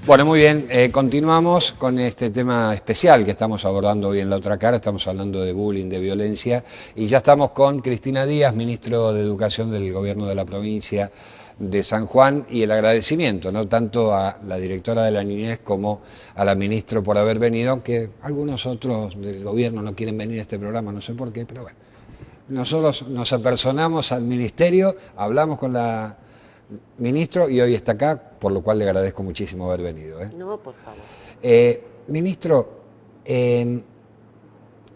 Bueno, muy bien, continuamos con este tema especial que estamos abordando hoy en La Otra Cara. Estamos hablando de bullying, de violencia, y ya estamos con Cristina Díaz, ministro de Educación del Gobierno de la provincia de San Juan, y el agradecimiento, no tanto a la directora de la niñez como a la ministra por haber venido, aunque algunos otros del gobierno no quieren venir a este programa, no sé por qué, pero bueno. Nosotros nos apersonamos al ministerio, hablamos con la ministro y hoy está acá, por lo cual le agradezco muchísimo haber venido. No, por favor. Ministro,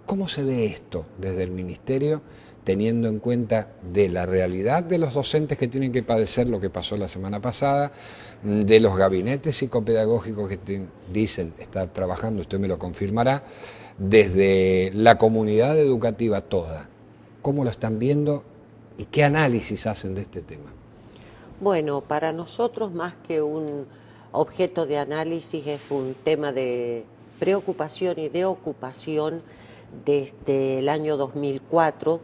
¿cómo se ve esto desde el ministerio, teniendo en cuenta de la realidad de los docentes que tienen que padecer lo que pasó la semana pasada, de los gabinetes psicopedagógicos que dicen estar trabajando, usted me lo confirmará, desde la comunidad educativa toda? ¿Cómo lo están viendo y qué análisis hacen de este tema? Bueno, para nosotros más que un objeto de análisis es un tema de preocupación y de ocupación desde el año 2004,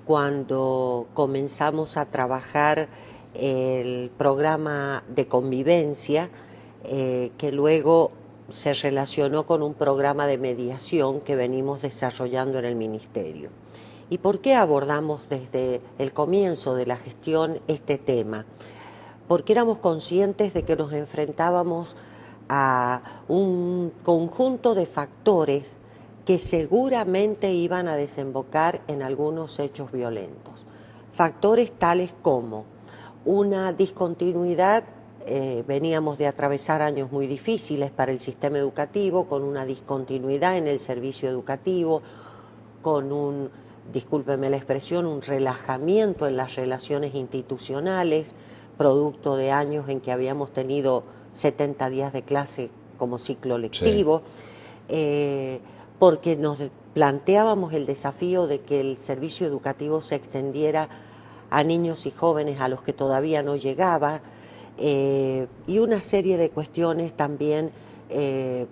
cuando comenzamos a trabajar el programa de convivencia, que luego se relacionó con un programa de mediación que venimos desarrollando en el Ministerio. ¿Y por qué abordamos desde el comienzo de la gestión este tema? Porque éramos conscientes de que nos enfrentábamos a un conjunto de factores que seguramente iban a desembocar en algunos hechos violentos. Factores tales como una discontinuidad, veníamos de atravesar años muy difíciles para el sistema educativo, con una discontinuidad en el servicio educativo, con un, discúlpeme la expresión, un relajamiento en las relaciones institucionales, producto de años en que habíamos tenido 70 días de clase como ciclo lectivo, sí. Porque nos planteábamos el desafío de que el servicio educativo se extendiera a niños y jóvenes a los que todavía no llegaba, y una serie de cuestiones también en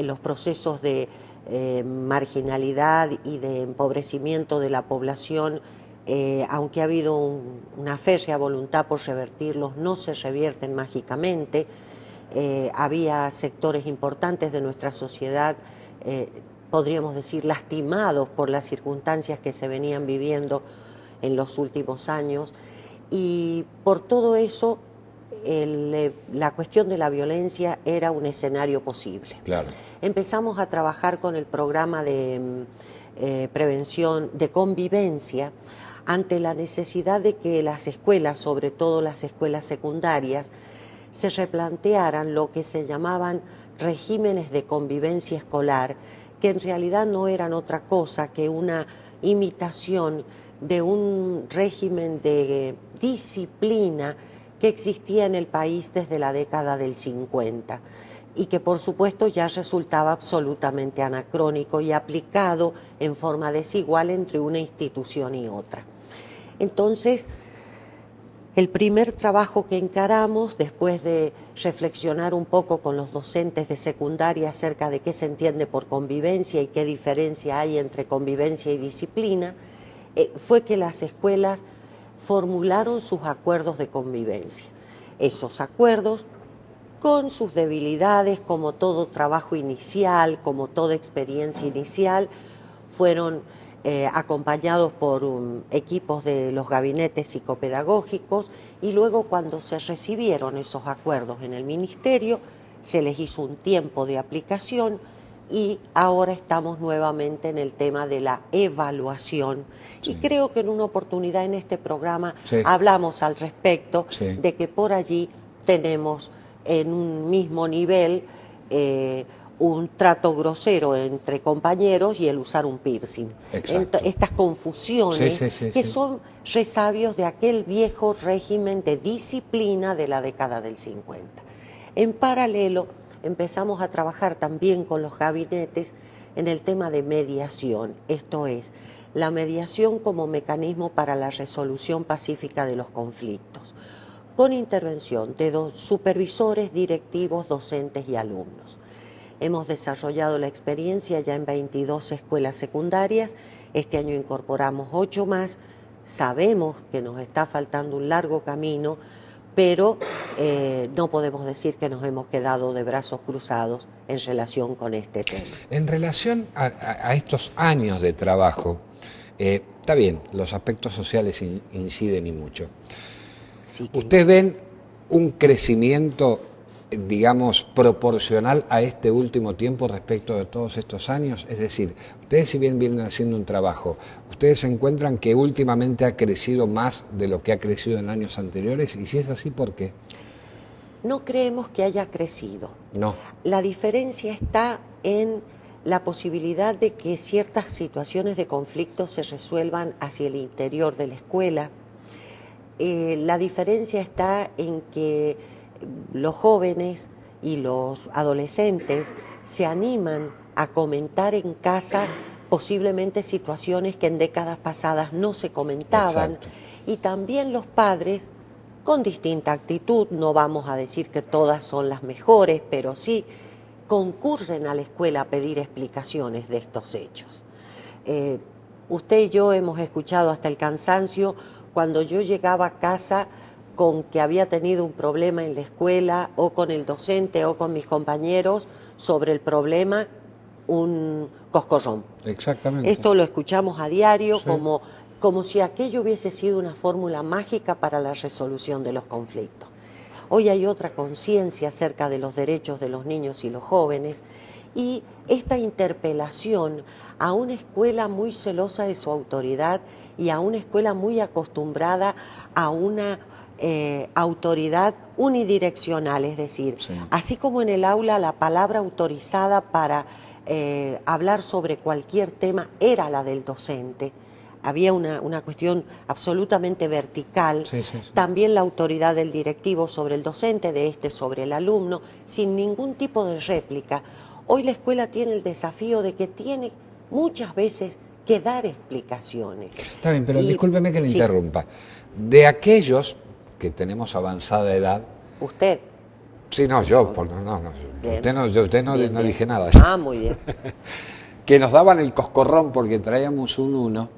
los procesos de marginalidad y de empobrecimiento de la población. Aunque ha habido una férrea voluntad por revertirlos, no se revierten mágicamente. Había sectores importantes de nuestra sociedad, podríamos decir, lastimados por las circunstancias que se venían viviendo en los últimos años, y por todo eso la cuestión de la violencia era un escenario posible. Claro. Empezamos a trabajar con el programa de prevención de convivencia, ante la necesidad de que las escuelas, sobre todo las escuelas secundarias, se replantearan lo que se llamaban regímenes de convivencia escolar, que en realidad no eran otra cosa que una imitación de un régimen de disciplina que existía en el país desde la década del 50 y que por supuesto ya resultaba absolutamente anacrónico y aplicado en forma desigual entre una institución y otra. Entonces, el primer trabajo que encaramos, después de reflexionar un poco con los docentes de secundaria acerca de qué se entiende por convivencia y qué diferencia hay entre convivencia y disciplina, fue que las escuelas formularon sus acuerdos de convivencia. Esos acuerdos, con sus debilidades, como todo trabajo inicial, como toda experiencia inicial, fueron acompañados por equipos de los gabinetes psicopedagógicos, y luego cuando se recibieron esos acuerdos en el ministerio, se les hizo un tiempo de aplicación y ahora estamos nuevamente en el tema de la evaluación. Sí. Y creo que en una oportunidad en este programa sí. hablamos al respecto sí. de que por allí tenemos en un mismo nivel un trato grosero entre compañeros y el usar un piercing. Estas confusiones que son resabios de aquel viejo régimen de disciplina de la década del 50. En paralelo, empezamos a trabajar también con los gabinetes en el tema de mediación, esto es, la mediación como mecanismo para la resolución pacífica de los conflictos, con intervención de supervisores, directivos, docentes y alumnos. Hemos desarrollado la experiencia ya en 22 escuelas secundarias, este año incorporamos 8 más, sabemos que nos está faltando un largo camino pero no podemos decir que nos hemos quedado de brazos cruzados en relación con este tema. En relación a estos años de trabajo, está bien, los aspectos sociales inciden y mucho. Sí que ¿Ustedes ven un crecimiento, digamos, proporcional a este último tiempo respecto de todos estos años? Es decir, ustedes si bien vienen haciendo un trabajo, ¿ustedes encuentran que últimamente ha crecido más de lo que ha crecido en años anteriores? Y si es así, ¿por qué? no creemos que haya crecido. No. La diferencia está en la posibilidad de que ciertas situaciones de conflicto se resuelvan hacia el interior de la escuela. La diferencia está en que los jóvenes y los adolescentes se animan a comentar en casa posiblemente situaciones que en décadas pasadas no se comentaban. Exacto. Y también los padres, con distinta actitud, no vamos a decir que todas son las mejores, pero sí concurren a la escuela a pedir explicaciones de estos hechos. Usted y yo hemos escuchado hasta el cansancio cuando yo llegaba a casa con que había tenido un problema en la escuela o con el docente o con mis compañeros sobre el problema, un coscorrón. Exactamente. Esto lo escuchamos a diario, Sí. como si aquello hubiese sido una fórmula mágica para la resolución de los conflictos. Hoy hay otra conciencia acerca de los derechos de los niños y los jóvenes, y esta interpelación a una escuela muy celosa de su autoridad y a una escuela muy acostumbrada a una autoridad unidireccional, es decir, Sí. así como en el aula la palabra autorizada para hablar sobre cualquier tema era la del docente. Había una cuestión absolutamente vertical, Sí, sí, sí. también la autoridad del directivo sobre el docente, de este sobre el alumno, sin ningún tipo de réplica. Hoy la escuela tiene el desafío de que tiene muchas veces que dar explicaciones. Está bien, pero Y- discúlpeme que le sí, interrumpa. De aquellos que tenemos avanzada edad, usted. sí, no, yo, no, Bien. usted no Bien, bien. dije nada. Ah, muy bien. Que nos daban el coscorrón porque traíamos un 1,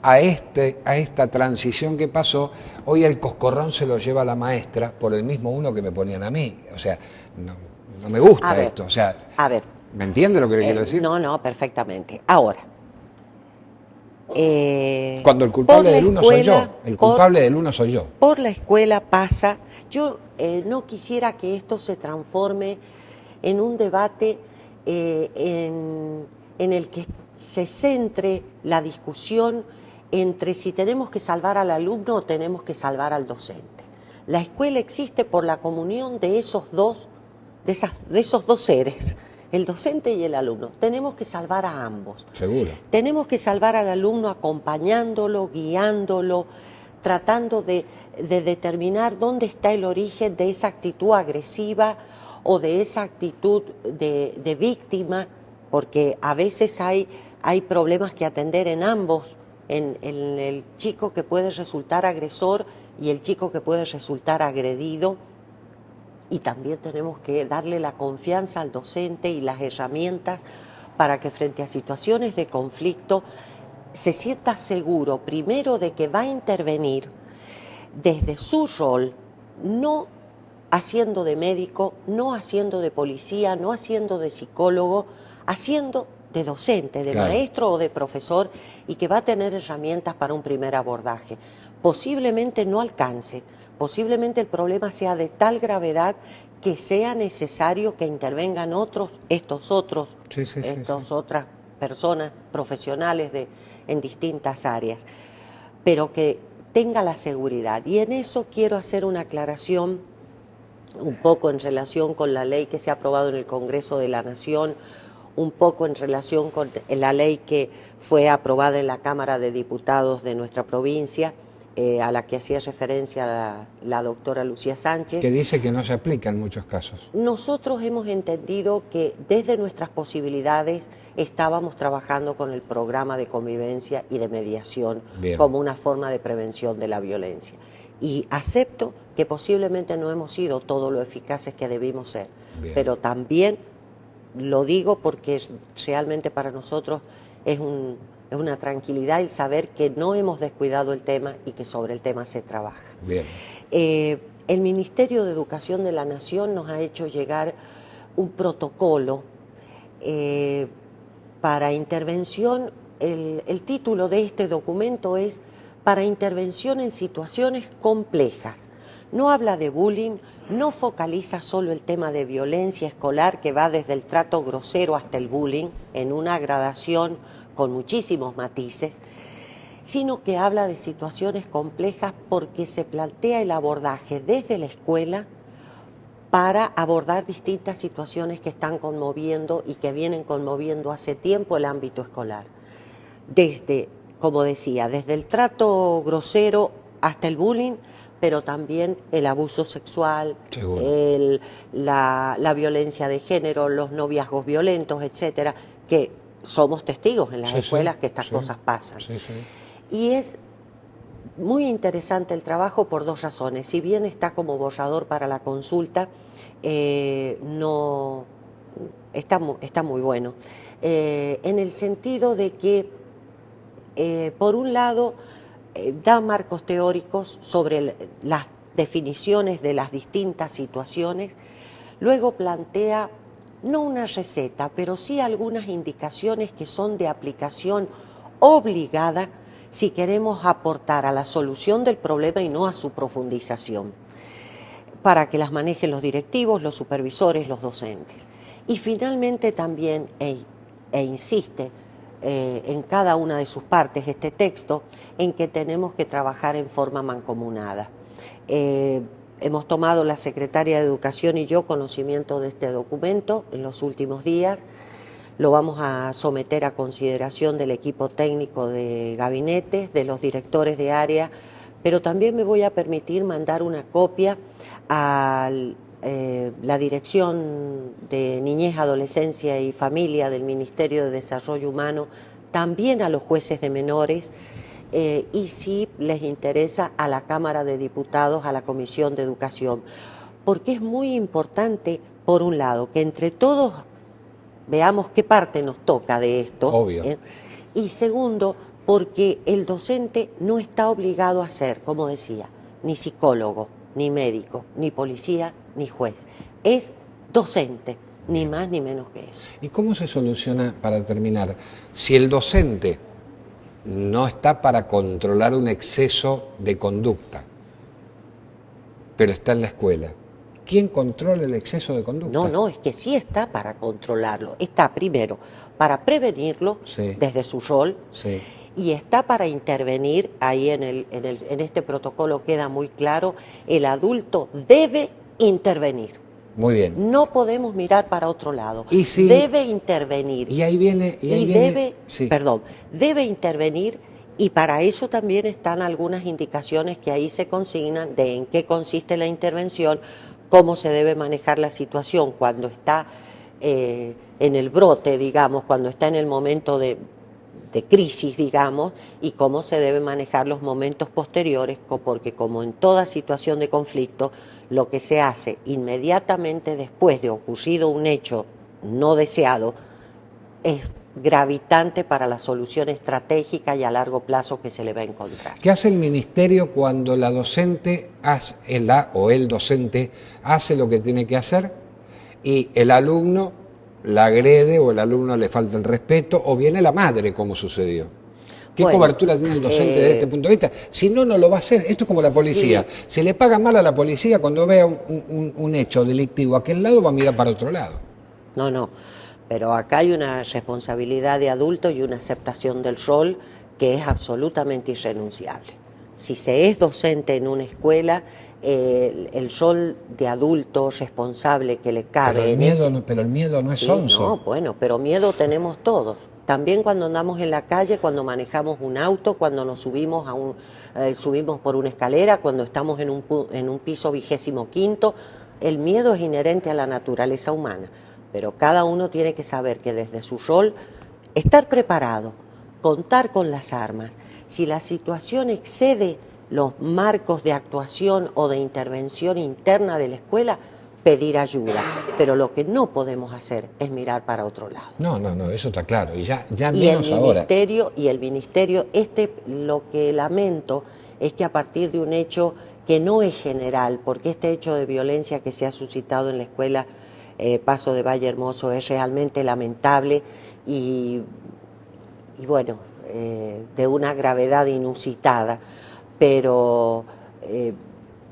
a esta transición que pasó, hoy el coscorrón se lo lleva la maestra por el mismo 1 que me ponían a mí. O sea, no me gusta A ver, esto. O sea, A ver, ¿me entiende lo que le quiero decir? no, perfectamente. Ahora, Cuando el culpable por la del 1 soy yo. escuela- El culpable del 1 soy yo. por la escuela pasa. Yo no quisiera que esto se transforme en un debate en el que se centre la discusión entre si tenemos que salvar al alumno o tenemos que salvar al docente. La escuela existe por la comunión de esos dos seres, el docente y el alumno. Tenemos que salvar a ambos. Seguro. Tenemos que salvar al alumno acompañándolo, guiándolo, tratando de determinar dónde está el origen de esa actitud agresiva o de esa actitud de víctima, porque a veces hay problemas que atender en ambos, en el chico que puede resultar agresor y el chico que puede resultar agredido. Y también tenemos que darle la confianza al docente y las herramientas para que frente a situaciones de conflicto se sienta seguro, primero, de que va a intervenir desde su rol, no haciendo de médico, no haciendo de policía, no haciendo de psicólogo, haciendo de docente, de Claro. maestro o de profesor, y que va a tener herramientas para un primer abordaje. Posiblemente no alcance, posiblemente el problema sea de tal gravedad que sea necesario que intervengan estas otras personas profesionales en distintas áreas, pero que tenga la seguridad. Y en eso quiero hacer una aclaración un poco en relación con la ley que se ha aprobado en el Congreso de la Nación, un poco en relación con la ley que fue aprobada en la Cámara de Diputados de nuestra provincia, a la que hacía referencia la doctora Lucía Sánchez. Que dice que no se aplica en muchos casos. Nosotros hemos entendido que desde nuestras posibilidades estábamos trabajando con el programa de convivencia y de mediación Bien. como una forma de prevención de la violencia. Y acepto que posiblemente no hemos sido todo lo eficaces que debimos ser, Bien. pero también lo digo porque realmente para nosotros es una tranquilidad el saber que no hemos descuidado el tema y que sobre el tema se trabaja. Bien. el Ministerio de Educación de la Nación nos ha hecho llegar un protocolo para intervención. El título de este documento es para intervención en situaciones complejas. No habla de bullying, no focaliza solo el tema de violencia escolar que va desde el trato grosero hasta el bullying en una gradación con muchísimos matices, sino que habla de situaciones complejas porque se plantea el abordaje desde la escuela para abordar distintas situaciones que están conmoviendo y que vienen conmoviendo hace tiempo el ámbito escolar. Desde, como decía, desde el trato grosero hasta el bullying, pero también el abuso sexual, la violencia de género, los noviazgos violentos, etcétera, que somos testigos en las escuelas que estas cosas pasan. Y es muy interesante el trabajo por dos razones. Si bien está como borrador para la consulta, no está muy bueno. En el sentido de que, por un lado, da marcos teóricos sobre las definiciones de las distintas situaciones, luego plantea no una receta, pero sí algunas indicaciones que son de aplicación obligada si queremos aportar a la solución del problema y no a su profundización, para que las manejen los directivos, los supervisores, los docentes. Y finalmente también, insiste en cada una de sus partes este texto, en que tenemos que trabajar en forma mancomunada. Hemos tomado la secretaria de Educación y yo conocimiento de este documento en los últimos días. Lo vamos a someter a consideración del equipo técnico de gabinetes, de los directores de área, pero también me voy a permitir mandar una copia a la Dirección de Niñez, Adolescencia y Familia del Ministerio de Desarrollo Humano, también a los jueces de menores, y si les interesa a la Cámara de Diputados, a la Comisión de Educación, porque es muy importante, por un lado, que entre todos veamos qué parte nos toca de esto. Obvio. Y segundo, porque el docente no está obligado a ser, como decía, ni psicólogo, ni médico, ni policía, ni juez. Es docente, ni más ni menos que eso. ¿Y cómo se soluciona, para terminar, si el docente no está para controlar un exceso de conducta, pero está en la escuela? ¿Quién controla el exceso de conducta? No, es que sí está para controlarlo. Está primero para prevenirlo desde su rol y está para intervenir. Ahí en este protocolo queda muy claro, el adulto debe intervenir. Muy bien. No podemos mirar para otro lado. ¿Y si, debe intervenir. Debe intervenir, y para eso también están algunas indicaciones que ahí se consignan de en qué consiste la intervención, cómo se debe manejar la situación cuando está en el brote, digamos, cuando está en el momento de crisis, digamos, y cómo se deben manejar los momentos posteriores, porque como en toda situación de conflicto, lo que se hace inmediatamente después de ocurrido un hecho no deseado es gravitante para la solución estratégica y a largo plazo que se le va a encontrar. ¿Qué hace el ministerio cuando la docente el docente hace lo que tiene que hacer y el alumno la agrede o el alumno le falta el respeto o viene la madre, como sucedió? ¿Qué cobertura tiene el docente desde este punto de vista? Si no, no lo va a hacer. Esto es como la policía. Se le paga mal a la policía cuando vea un hecho delictivo. Aquel lado va a mirar para otro lado. No. Pero acá hay una responsabilidad de adulto y una aceptación del rol que es absolutamente irrenunciable. Si se es docente en una escuela, el rol de adulto responsable que le cabe... Pero el miedo no es sonso. No, bueno, pero miedo tenemos todos. También cuando andamos en la calle, cuando manejamos un auto, cuando nos subimos subimos por una escalera, cuando estamos en un piso 25º, el miedo es inherente a la naturaleza humana. Pero cada uno tiene que saber que desde su rol, estar preparado, contar con las armas. Si la situación excede los marcos de actuación o de intervención interna de la escuela, pedir ayuda. Pero lo que no podemos hacer es mirar para otro lado. No, eso está claro. Y ya menos ahora. Y el ministerio, lo que lamento es que a partir de un hecho que no es general, porque este hecho de violencia que se ha suscitado en la escuela Paso de Valle Hermoso es realmente lamentable y bueno, de una gravedad inusitada, pero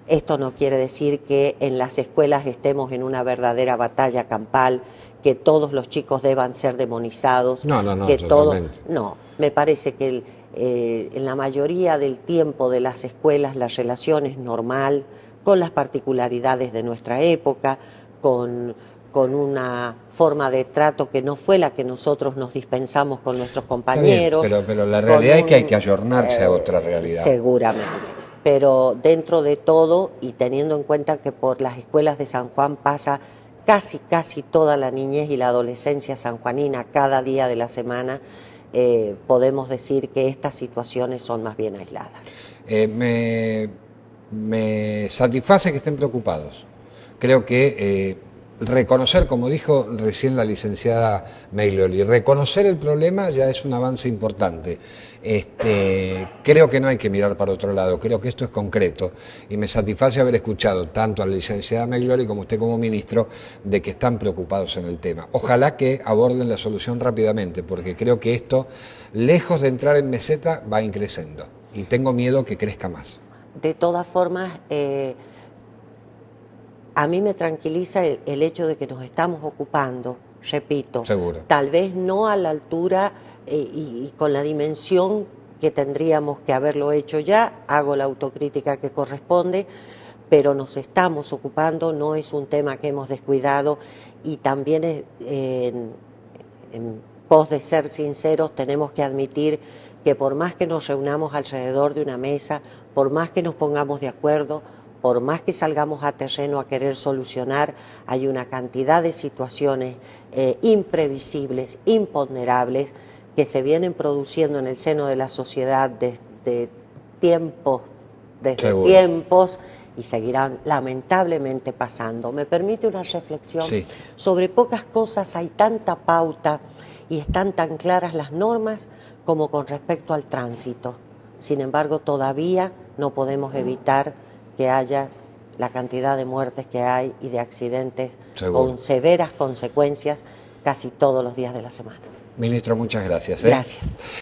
esto no quiere decir que en las escuelas estemos en una verdadera batalla campal, que todos los chicos deban ser demonizados. No, no, no, que totalmente. no, me parece que en la mayoría del tiempo de las escuelas la relación es normal, con las particularidades de nuestra época, con una forma de trato que no fue la que nosotros nos dispensamos con nuestros compañeros. Está bien, pero la realidad es que hay que ayornarse a otra realidad. Seguramente, pero dentro de todo y teniendo en cuenta que por las escuelas de San Juan pasa casi toda la niñez y la adolescencia sanjuanina cada día de la semana, podemos decir que estas situaciones son más bien aisladas. Me satisface que estén preocupados. Creo que reconocer, como dijo recién la licenciada Meglioli, reconocer el problema ya es un avance importante. Creo que no hay que mirar para otro lado, creo que esto es concreto y me satisface haber escuchado tanto a la licenciada Meglioli como usted como ministro de que están preocupados en el tema. Ojalá que aborden la solución rápidamente, porque creo que esto, lejos de entrar en meseta, va increciendo y tengo miedo que crezca más. De todas formas, a mí me tranquiliza el hecho de que nos estamos ocupando, repito, seguro, tal vez no a la altura y con la dimensión que tendríamos que haberlo hecho ya, hago la autocrítica que corresponde, pero nos estamos ocupando, no es un tema que hemos descuidado y también en pos de ser sinceros tenemos que admitir que por más que nos reunamos alrededor de una mesa, por más que nos pongamos de acuerdo, por más que salgamos a terreno a querer solucionar, hay una cantidad de situaciones imprevisibles, imponderables, que se vienen produciendo en el seno de la sociedad desde tiempos y seguirán lamentablemente pasando. ¿Me permite una reflexión? Sí. Sobre pocas cosas hay tanta pauta y están tan claras las normas como con respecto al tránsito. Sin embargo, todavía no podemos evitar que haya la cantidad de muertes que hay y de accidentes con severas consecuencias casi todos los días de la semana. Ministro, muchas gracias. Gracias.